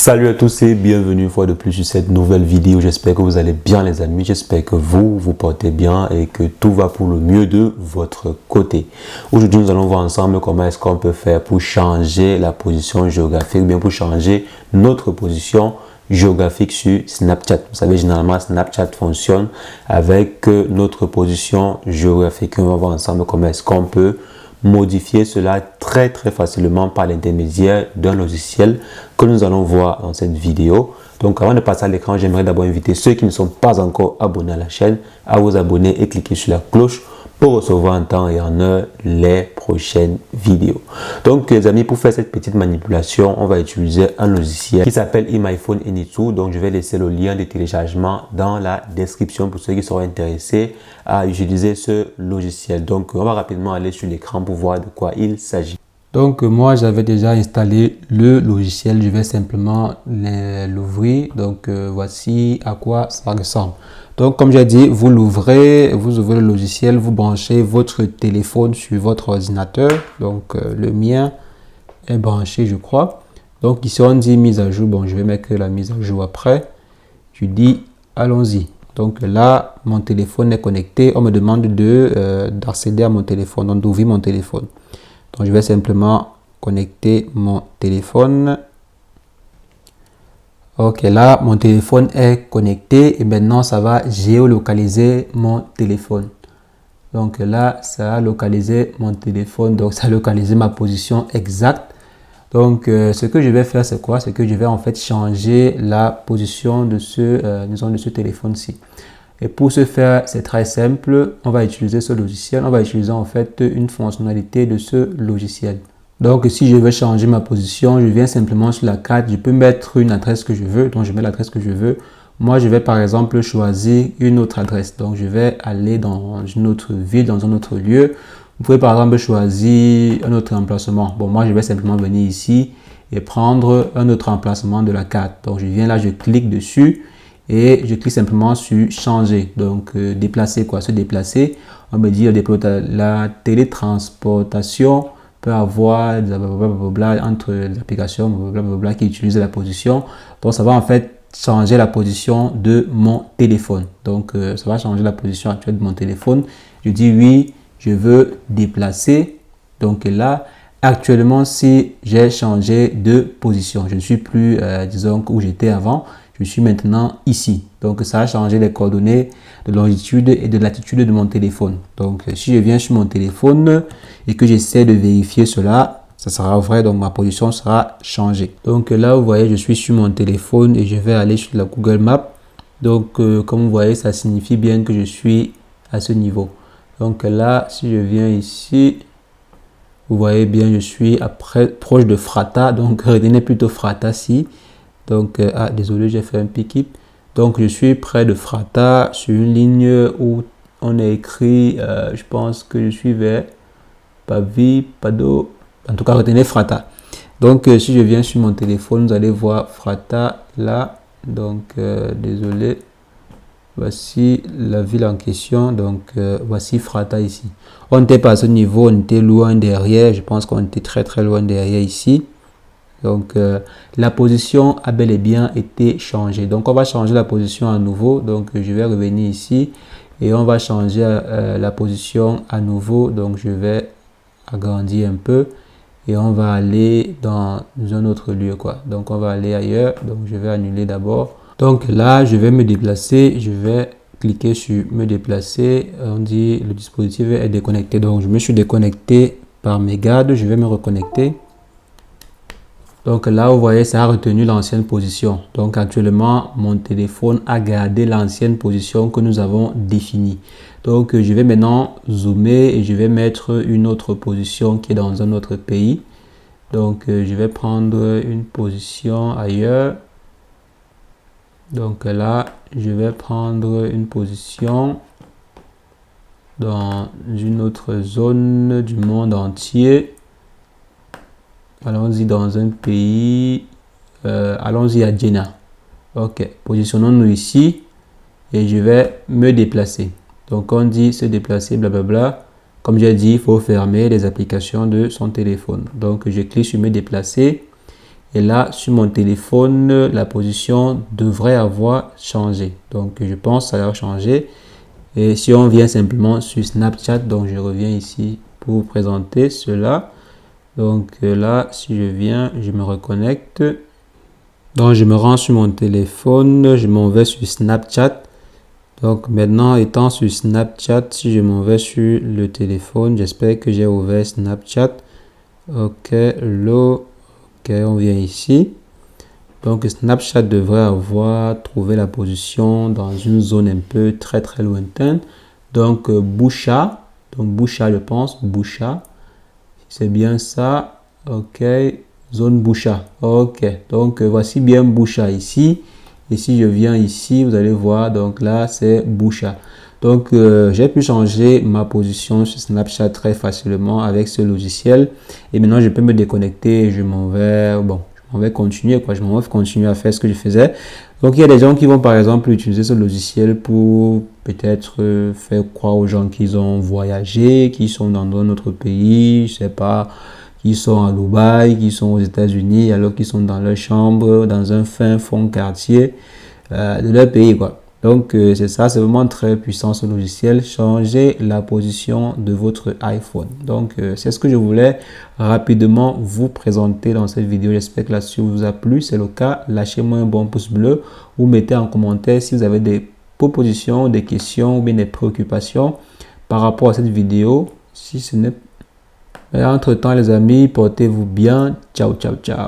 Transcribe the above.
Salut à tous et bienvenue une fois de plus sur cette nouvelle vidéo. J'espère que vous allez bien les amis, j'espère que vous portez bien et que tout va pour le mieux de votre côté. Aujourd'hui nous allons voir ensemble comment est-ce qu'on peut faire pour changer la position géographique ou bien pour changer notre position géographique sur Snapchat. Vous savez, généralement Snapchat fonctionne avec notre position géographique. On va voir ensemble comment est-ce qu'on peut modifier cela très facilement par l'intermédiaire d'un logiciel que nous allons voir dans cette vidéo. Donc avant de passer à l'écran, j'aimerais d'abord inviter ceux qui ne sont pas encore abonnés à la chaîne à vous abonner et cliquer sur la cloche pour recevoir en temps et en heure les prochaines vidéos. Donc les amis, pour faire cette petite manipulation, on va utiliser un logiciel qui s'appelle iMyFone Anytoo. Donc je vais laisser le lien de téléchargement dans la description pour ceux qui seront intéressés à utiliser ce logiciel. Donc on va rapidement aller sur l'écran pour voir de quoi il s'agit. Donc moi j'avais déjà installé le logiciel, je vais simplement l'ouvrir. Donc voici à quoi ça ressemble. Donc comme j'ai dit, vous ouvrez le logiciel, vous branchez votre téléphone sur votre ordinateur. Donc le mien est branché je crois. Donc ici on dit mise à jour, bon je vais mettre la mise à jour après. Je dis allons-y. Donc là mon téléphone est connecté, on me demande d'accéder à mon téléphone, donc d'ouvrir mon téléphone. Donc je vais simplement connecter mon téléphone. Ok, là mon téléphone est connecté et maintenant ça va géolocaliser mon téléphone. Donc là ça a localisé mon téléphone, donc ça a localisé ma position exacte. Donc ce que je vais faire c'est quoi? C'est que je vais en fait changer la position de ce téléphone-ci. Et pour ce faire, c'est très simple. On va utiliser ce logiciel. On va utiliser en fait une fonctionnalité de ce logiciel. Donc, si je veux changer ma position, je viens simplement sur la carte. Je peux mettre une adresse que je veux. Donc, je mets l'adresse que je veux. Moi, je vais par exemple choisir une autre adresse. Donc, je vais aller dans une autre ville, dans un autre lieu. Vous pouvez par exemple choisir un autre emplacement. Bon, moi, je vais simplement venir ici et prendre un autre emplacement de la carte. Donc, je viens là, je clique dessus. Et je clique simplement sur changer, donc déplacer se déplacer. On me dit la télétransportation peut avoir entre les applications qui utilisent la position. Donc ça va en fait changer la position de mon téléphone. Donc ça va changer la position actuelle de mon téléphone. Je dis oui, je veux déplacer. Donc là, actuellement, si j'ai changé de position, je ne suis plus, disons, où j'étais avant. Je suis maintenant ici. Donc, ça a changé les coordonnées de longitude et de latitude de mon téléphone. Donc, si je viens sur mon téléphone et que j'essaie de vérifier cela, ça sera vrai. Donc, ma position sera changée. Donc, là, vous voyez, je suis sur mon téléphone et je vais aller sur la Google Maps. Donc, comme vous voyez, ça signifie bien que je suis à ce niveau. Donc, là, si je viens ici, vous voyez bien, je suis proche de Frata. Donc, retenez plutôt Frata-ci. Donc, désolé, j'ai fait un pick-up. Donc, je suis près de Frata sur une ligne où on a écrit, je pense que je suis vers Pavi, Pado. En tout cas, retenez Frata. Donc, si je viens sur mon téléphone, vous allez voir Frata là. Donc, désolé. Voici la ville en question. Donc, voici Frata ici. On n'était pas à ce niveau, on était loin derrière. Je pense qu'on était très loin derrière ici. Donc, la position a bel et bien été changée. Donc, on va changer la position à nouveau. Donc, je vais revenir ici et on va changer la position à nouveau. Donc, je vais agrandir un peu et on va aller dans un autre lieu, Donc, on va aller ailleurs. Donc, je vais annuler d'abord. Donc, là, je vais me déplacer. Je vais cliquer sur me déplacer. On dit le dispositif est déconnecté. Donc, je me suis déconnecté par mes gardes. Je vais me reconnecter. Donc là, vous voyez, ça a retenu l'ancienne position. Donc actuellement, mon téléphone a gardé l'ancienne position que nous avons définie. Donc je vais maintenant zoomer et je vais mettre une autre position qui est dans un autre pays. Donc je vais prendre une position ailleurs. Donc là, je vais prendre une position dans une autre zone du monde entier. Allons-y dans un pays, allons-y à Jeddah. Ok, positionnons-nous ici et je vais me déplacer. Donc on dit se déplacer, blablabla. Comme j'ai dit, il faut fermer les applications de son téléphone. Donc je clique sur me déplacer Et là, sur mon téléphone, la position devrait avoir changé. Donc, je pense que ça va changer. Et si on vient simplement sur Snapchat, donc je reviens ici pour vous présenter cela. Donc là, si je viens, je me reconnecte. Donc, je me rends sur mon téléphone, je m'en vais sur Snapchat. Donc, maintenant, étant sur Snapchat, si je m'en vais sur le téléphone, j'espère que j'ai ouvert Snapchat. Ok, là, ok, on vient ici. Donc, Snapchat devrait avoir trouvé la position dans une zone un peu très lointaine. Donc, Boucha. Donc, Boucha, je pense. Boucha. C'est bien ça. Ok. Zone Boucha. Ok. Donc, voici bien Boucha ici. Et si je viens ici, vous allez voir. Donc, là, c'est Boucha. Donc, j'ai pu changer ma position sur Snapchat très facilement avec ce logiciel. Et maintenant, je peux me déconnecter et je m'en vais. Bon, je m'en vais continuer, quoi. Je m'en vais continuer à faire ce que je faisais. Donc, il y a des gens qui vont, par exemple, utiliser ce logiciel pour peut-être faire croire aux gens qu'ils ont voyagé, qu'ils sont dans un autre pays, je sais pas, qu'ils sont à Dubaï, qu'ils sont aux États-Unis, alors qu'ils sont dans leur chambre, dans un fin fond quartier de leur pays, quoi. Donc, c'est ça, c'est vraiment très puissant ce logiciel. Changez la position de votre iPhone. Donc, c'est ce que je voulais rapidement vous présenter dans cette vidéo. J'espère que la suite vous a plu. C'est le cas, lâchez-moi un bon pouce bleu ou mettez en commentaire si vous avez des propositions, des questions ou bien des préoccupations par rapport à cette vidéo. Si ce n'est pas... Entre-temps, les amis, portez-vous bien. Ciao, ciao, ciao.